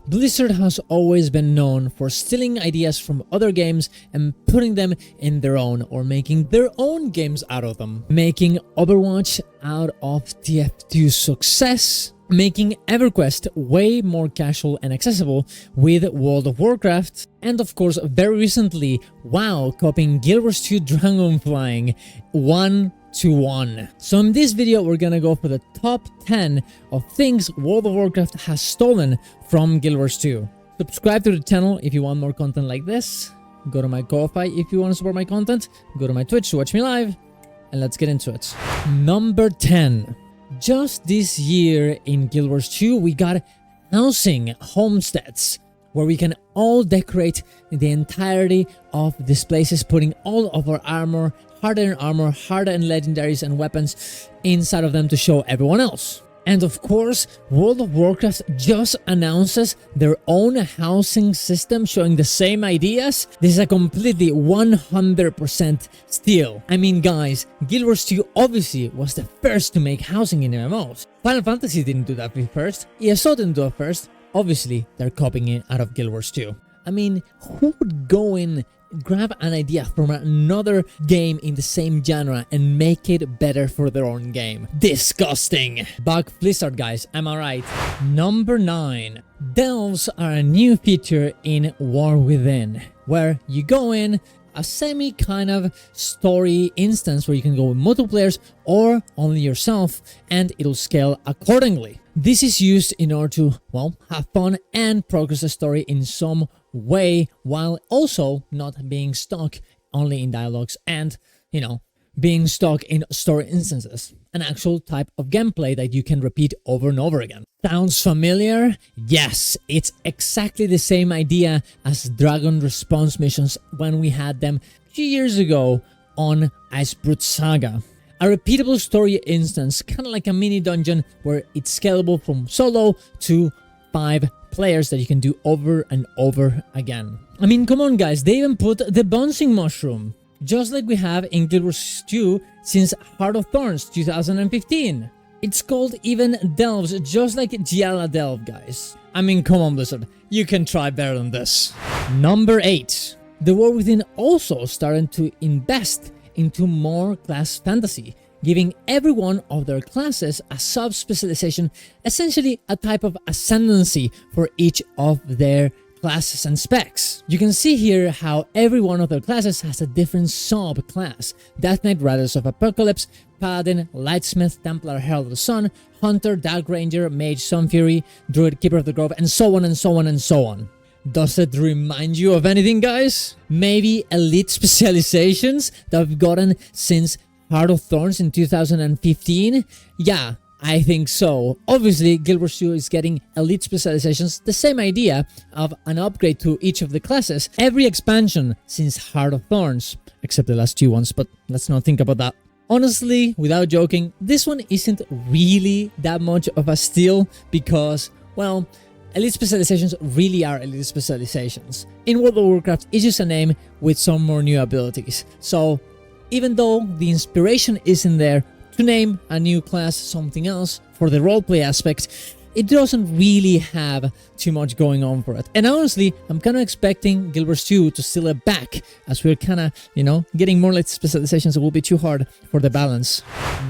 Blizzard has always been known for stealing ideas from other games and putting them in their own, or making their own games out of them. Making Overwatch out of TF2's success, making EverQuest way more casual and accessible with World of Warcraft, and of course very recently WoW copying Guild Wars 2 Dragonflying 1-to-1. So in this video we're gonna go for the top 10 of things World of Warcraft has stolen from Guild Wars 2. Subscribe to the channel if you want more content like this. Go to my Ko-Fi if you want to support my content. Go to my Twitch to watch me live. And let's get into it. Number 10. Just this year in Guild Wars 2, we got housing homesteads, where we can all decorate the entirety of these places, putting all of our armor, hardened legendaries and weapons inside of them to show everyone else. And of course, World of Warcraft just announces their own housing system showing the same ideas. This is a completely 100% steal. I mean guys, Guild Wars 2 obviously was the first to make housing in MMOs. Final Fantasy didn't do that first, ESO didn't do it first. Obviously, they're copying it out of Guild Wars 2. I mean, who would go in, grab an idea from another game in the same genre and make it better for their own game? Disgusting! Bug Blizzard, guys, am I right? Number 9. Delves are a new feature in War Within, where you go in, a semi kind of story instance where you can go with multiple players or only yourself, and it'll scale accordingly. This is used in order to, well, have fun and progress the story in some way, while also not being stuck only in dialogues and, you know, being stuck in story instances. An actual type of gameplay that you can repeat over and over again. Sounds familiar? Yes, it's exactly the same idea as Dragon Response missions when we had them a few years ago on Icebrut Saga. A repeatable story instance, kind of like a mini dungeon where it's scalable from solo to 5 players that you can do over and over again. I mean, come on guys, they even put the bouncing mushroom, just like we have in Guild Wars 2 since Heart of Thorns 2015. It's called even Delves, just like Giala Delve, guys. I mean, come on Blizzard, you can try better than this. Number 8. The War Within also started to invest into more class fantasy, giving every one of their classes a sub-specialization, essentially a type of ascendancy for each of their classes and specs. You can see here how every one of their classes has a different sub-class: Death Knight, Riders of Apocalypse, Paladin, Lightsmith, Templar, Herald of the Sun, Hunter, Dark Ranger, Mage, Sunfury, Druid, Keeper of the Grove, and so on and so on and so on. Does it remind you of anything, guys? Maybe elite specializations that we've gotten since Heart of Thorns in 2015? Yeah, I think so. Obviously, Guild Wars 2 is getting elite specializations, the same idea of an upgrade to each of the classes every expansion since Heart of Thorns, except the last 2 ones, but let's not think about that. Honestly, without joking, this one isn't really that much of a steal because, well, elite specializations really are elite specializations. In World of Warcraft, it's just a name with some more new abilities. So, even though the inspiration isn't there to name a new class something else for the roleplay aspect, it doesn't really have too much going on for it. And honestly, I'm kind of expecting Guild Wars 2 to steal it back, as we're kind of, you know, getting more elite specializations. It will be too hard for the balance.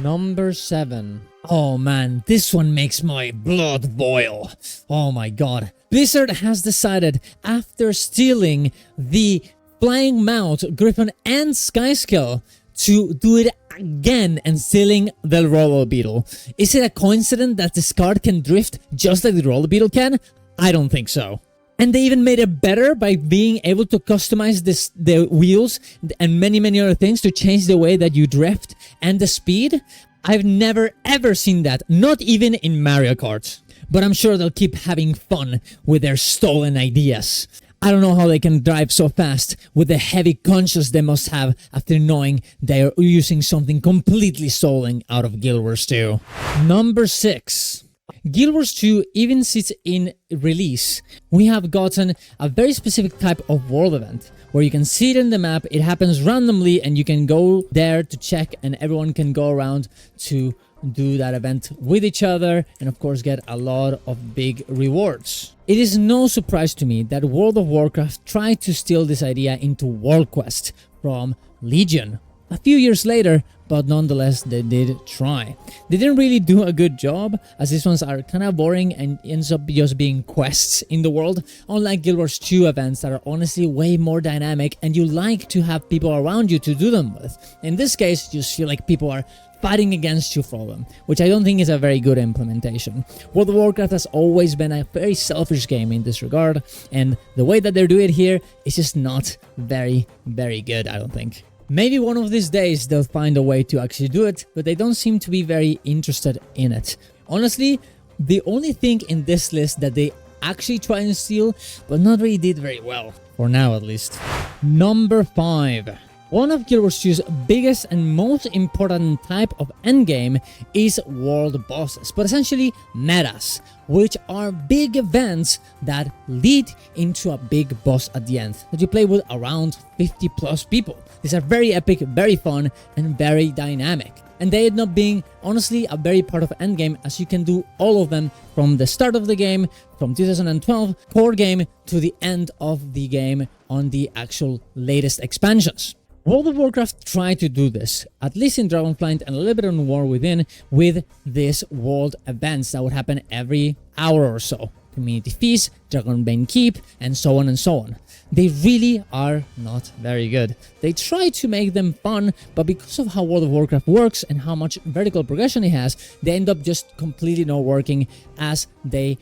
Number 7. Oh man, this one makes my blood boil. Oh my god. Blizzard has decided, after stealing the Flying Mount, Griffin, and Skyscale, to do it again and stealing the Roller Beetle. Is it a coincidence that this card can drift just like the Roller Beetle can? I don't think so. And they even made it better by being able to customize the wheels and many other things to change the way that you drift and the speed. I've never ever seen that, not even in Mario Kart. But I'm sure they'll keep having fun with their stolen ideas. I don't know how they can drive so fast with the heavy conscience they must have after knowing they are using something completely stolen out of Guild Wars 2. Number 6. Guild Wars 2, even since in release, we have gotten a very specific type of world event where you can see it in the map, it happens randomly, and you can go there to check, and everyone can go around to do that event with each other, and of course get a lot of big rewards. It is no surprise to me that World of Warcraft tried to steal this idea into World Quest from Legion a few years later, but nonetheless they did try. They didn't really do a good job, as these ones are kind of boring and ends up just being quests in the world, unlike Guild Wars 2 events that are honestly way more dynamic and you like to have people around you to do them with. In this case, you just feel like people are fighting against you for them, which I don't think is a very good implementation. World of Warcraft has always been a very selfish game in this regard, and the way that they do it here is just not very good, I don't think. Maybe one of these days they'll find a way to actually do it, but they don't seem to be very interested in it. Honestly, the only thing in this list that they actually try and steal, but not really did very well, for now at least. Number 5. One of Guild Wars 2's biggest and most important type of endgame is world bosses, but essentially metas, which are big events that lead into a big boss at the end that you play with around 50 plus people. These are very epic, very fun, and very dynamic. And they end up being, honestly, a very part of endgame, as you can do all of them from the start of the game, from 2012 core game, to the end of the game on the actual latest expansions. World of Warcraft tried to do this, at least in Dragonflight and a little bit on War Within, with these world events that would happen every hour or so. Community Feast, Dragonbane Keep, and so on and so on. They really are not very good. They try to make them fun, but because of how World of Warcraft works and how much vertical progression it has, they end up just completely not working, as they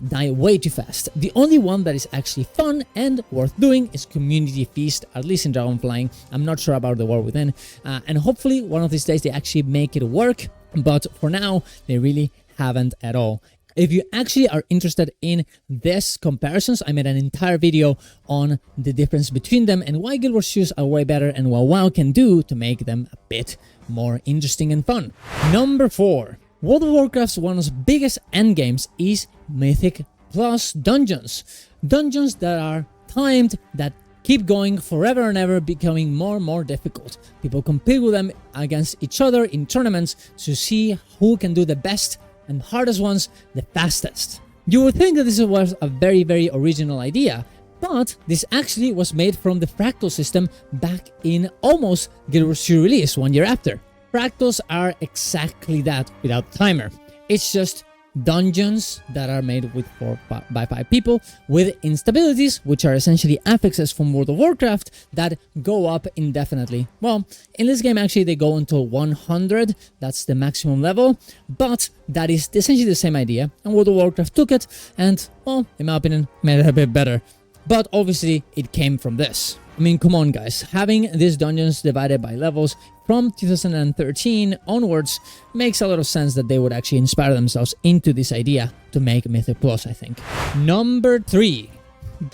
die way too fast. The only one that is actually fun and worth doing is Community Feast, at least in Dragonflying. I'm not sure about the War Within, and hopefully one of these days they actually make it work, but for now they really haven't at all. If you actually are interested in this comparisons, I made an entire video on the difference between them and why Guild Wars 2 are way better and what WoW can do to make them a bit more interesting and fun. Number 4. World of Warcraft's one of its biggest endgames is Mythic Plus dungeons. Dungeons that are timed, that keep going forever and ever, becoming more and more difficult. People compete with them against each other in tournaments to see who can do the best and hardest ones the fastest. You would think that this was a very original idea, but this actually was made from the Fractal system back in almost Guild Wars 2 release 1 year after. Fractals are exactly that without timer. It's just dungeons that are made with 4 by 5 people with instabilities, which are essentially affixes from World of Warcraft that go up indefinitely. Well, in this game actually they go until 100, that's the maximum level, but that is essentially the same idea, and World of Warcraft took it and, well, in my opinion, made it a bit better. But obviously it came from this. I mean, come on guys, having these dungeons divided by levels from 2013 onwards makes a lot of sense that they would actually inspire themselves into this idea to make Mythic Plus, I think. Number 3.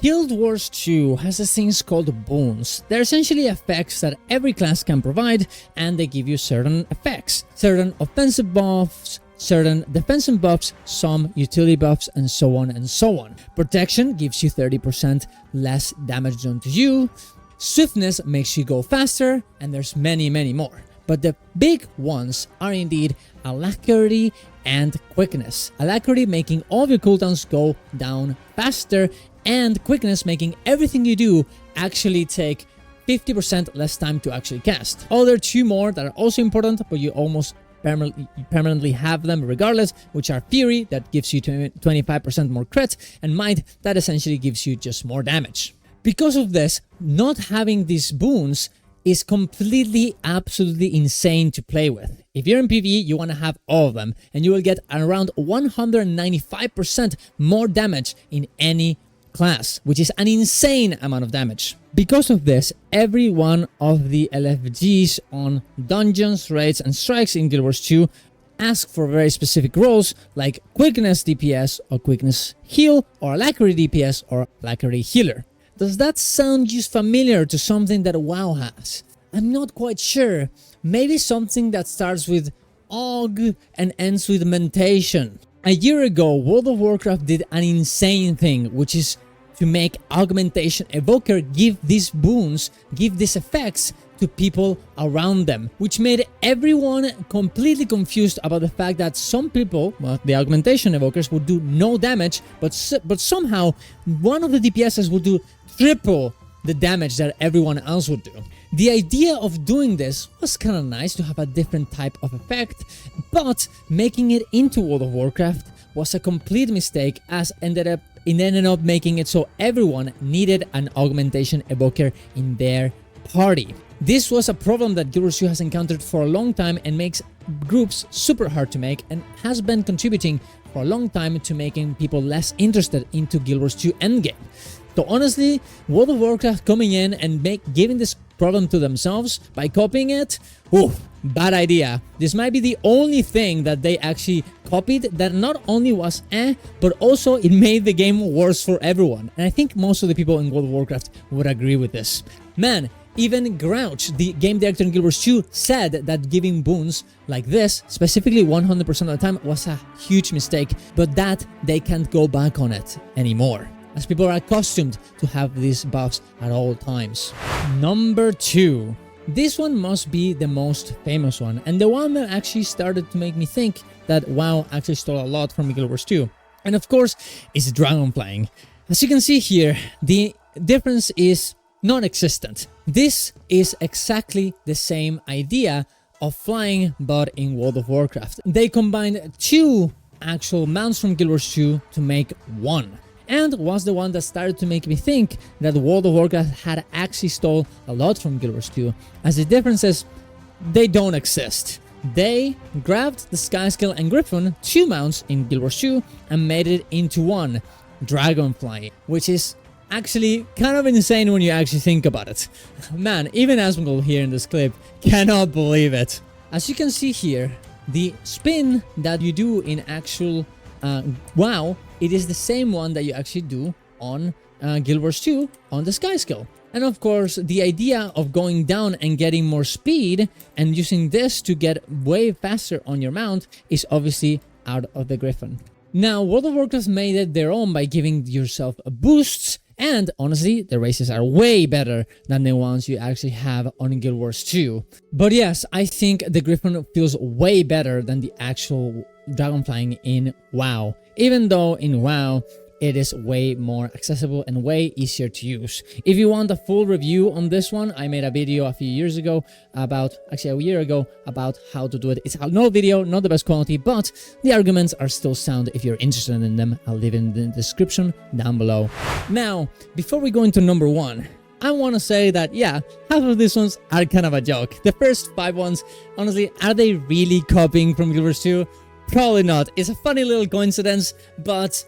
Guild Wars 2 has these things called boons. They're essentially effects that every class can provide, and they give you certain effects. Certain offensive buffs, certain defensive buffs, some utility buffs, and so on and so on. Protection gives you 30% less damage done to you. Swiftness makes you go faster, and there's many more. But the big ones are indeed Alacrity and Quickness. Alacrity making all of your cooldowns go down faster, and Quickness making everything you do actually take 50% less time to actually cast. Oh, there are 2 more that are also important, but you almost permanently have them regardless, which are Fury, that gives you 25% more crit, and Might, that essentially gives you just more damage. Because of this, not having these boons is completely, absolutely insane to play with. If you're in PvE, you want to have all of them, and you will get around 195% more damage in any class, which is an insane amount of damage. Because of this, every one of the LFGs on dungeons, raids, and strikes in Guild Wars 2 ask for very specific roles like Quickness DPS or Quickness Heal or Alacrity DPS or Alacrity Healer. Does that sound just familiar to something that WoW has? I'm not quite sure. Maybe something that starts with Aug and ends with Mentation. A year ago, World of Warcraft did an insane thing, which is to make Augmentation Evoker give these boons, give these effects to people around them, which made everyone completely confused about the fact that some people, well, the augmentation evokers, would do no damage, but somehow one of the DPSs would do triple the damage that everyone else would do. The idea of doing this was kind of nice to have a different type of effect, but making it into World of Warcraft was a complete mistake, as it ended up making it so everyone needed an augmentation evoker in their party. This was a problem that Guild Wars 2 has encountered for a long time and makes groups super hard to make, and has been contributing for a long time to making people less interested into Guild Wars 2 endgame. So honestly, World of Warcraft coming in and giving this problem to themselves by copying it, bad idea. This might be the only thing that they actually copied that not only was but also it made the game worse for everyone. And I think most of the people in World of Warcraft would agree with this. Man, even Grouch, the game director in Guild Wars 2, said that giving boons like this, specifically 100% of the time, was a huge mistake, but that they can't go back on it anymore, as people are accustomed to have these buffs at all times. Number 2. This one must be the most famous one, and the one that actually started to make me think that WoW actually stole a lot from Guild Wars 2. And of course, it's Dragonflying. As you can see here, the difference is non-existent. This is exactly the same idea of flying, but in World of Warcraft. They combined 2 actual mounts from Guild Wars 2 to make one, and was the one that started to make me think that World of Warcraft had actually stole a lot from Guild Wars 2, as the difference is they don't exist. They grabbed the Skyskill and Griffon, 2 mounts in Guild Wars 2, and made it into one, Dragonfly, which is actually kind of insane when you actually think about it. Man, even Asmongold here in this clip cannot believe it. As you can see here, the spin that you do in actual WoW, it is the same one that you actually do on Guild Wars 2 on the Skyskill. And of course, the idea of going down and getting more speed and using this to get way faster on your mount is obviously out of the Griffon. Now, World of Warcraft made it their own by giving yourself boosts, and honestly, the races are way better than the ones you actually have on Guild Wars 2. But yes, I think the Griffon feels way better than the actual Dragonflying in WoW, even though in WoW, it is way more accessible and way easier to use. If you want a full review on this one, I made a video a few years ago about, actually a year ago, about how to do it. It's an old video, not the best quality, but the arguments are still sound if you're interested in them. I'll leave it in the description down below. Now, before we go into number 1, I want to say that, yeah, half of these ones are kind of a joke. The first 5 ones, honestly, are they really copying from Guild Wars 2? Probably not. It's a funny little coincidence, but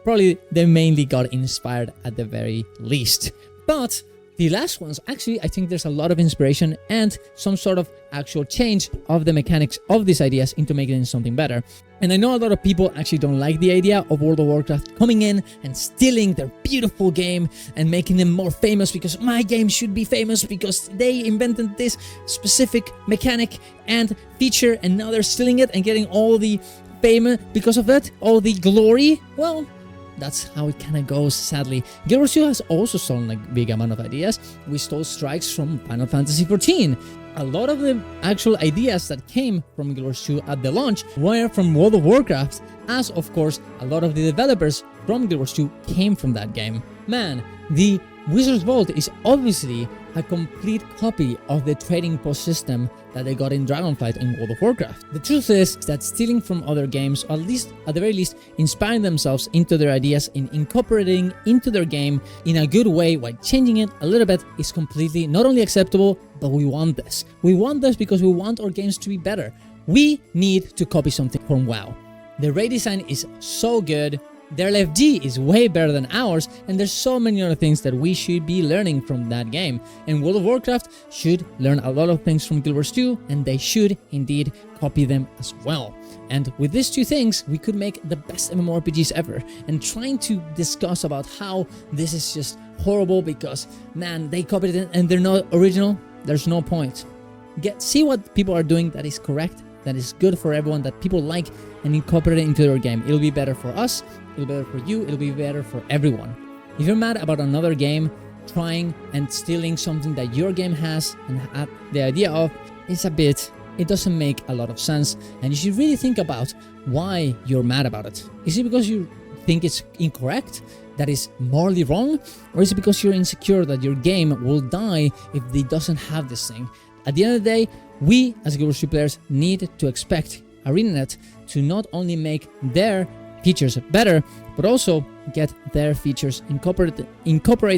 probably they mainly got inspired at the very least. But the last ones, actually, I think there's a lot of inspiration and some sort of actual change of the mechanics of these ideas into making it something better. And I know a lot of people actually don't like the idea of World of Warcraft coming in and stealing their beautiful game and making them more famous, because my game should be famous because they invented this specific mechanic and feature, and now they're stealing it and getting all the fame because of it, all the glory. Well, that's how it kind of goes, sadly. Guild Wars 2 has also stolen a big amount of ideas. We stole strikes from Final Fantasy XIV. A lot of the actual ideas that came from Guild Wars 2 at the launch were from World of Warcraft, as of course a lot of the developers from Guild Wars 2 came from that game. Man, the Wizard's Vault is obviously a complete copy of the trading post system that they got in Dragonflight in World of Warcraft. The truth is that stealing from other games, or at the very least, inspiring themselves into their ideas and incorporating into their game in a good way while changing it a little bit is completely not only acceptable, but we want this. We want this because we want our games to be better. We need to copy something from WoW. The raid design is so good. Their LFG is way better than ours, and there's so many other things that we should be learning from that game. And World of Warcraft should learn a lot of things from Guild Wars 2, and they should indeed copy them as well. And with these 2 things, we could make the best MMORPGs ever. And trying to discuss about how this is just horrible because, man, they copied it and they're not original, there's no point. See what people are doing that is correct, that is good for everyone, that people like, and incorporate it into their game. It'll be better for us, it'll be better for you, it'll be better for everyone. If you're mad about another game, trying and stealing something that your game has and have the idea of is it doesn't make a lot of sense, and you should really think about why you're mad about it. Is it because you think it's incorrect, that is morally wrong, or is it because you're insecure that your game will die if it doesn't have this thing? At the end of the day, we as Guild Wars 2 players need to expect ArenaNet to not only make their features better, but also get their features, incorporate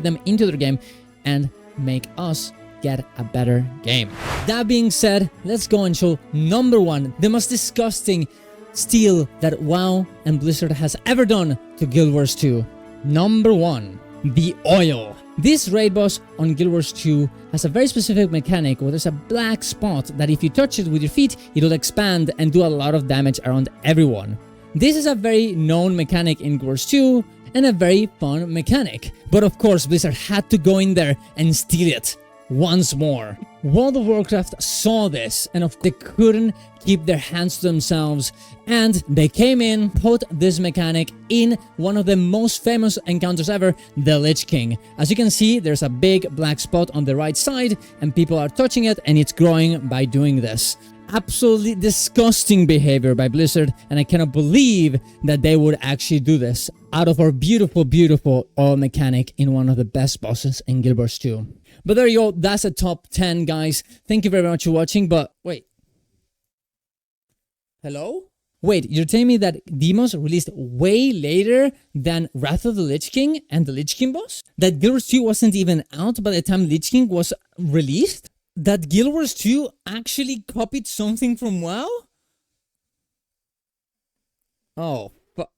them into their game, and make us get a better game. That being said, let's go and show number one, the most disgusting steal that WoW and Blizzard has ever done to Guild Wars 2. Number one, the oil. This raid boss on Guild Wars 2 has a very specific mechanic where there's a black spot that if you touch it with your feet, it'll expand and do a lot of damage around everyone. This is a very known mechanic in Guild Wars 2 and a very fun mechanic. But of course, Blizzard had to go in there and steal it once more. World of Warcraft saw this and they couldn't keep their hands to themselves, and they came in, put this mechanic in one of the most famous encounters ever, the Lich King. As you can see, there's a big black spot on the right side and people are touching it and it's growing by doing this. Absolutely disgusting behavior by Blizzard, and I cannot believe that they would actually do this out of our beautiful, beautiful oil mechanic in one of the best bosses in Guild Wars 2. But there you go, that's a top 10, guys. Thank you very much for watching, but wait. Hello? Wait, you're telling me that Demos released way later than Wrath of the Lich King and the Lich King boss? That Guild Wars 2 wasn't even out by the time Lich King was released? That Guild Wars 2 actually copied something from WoW? Oh, fuck.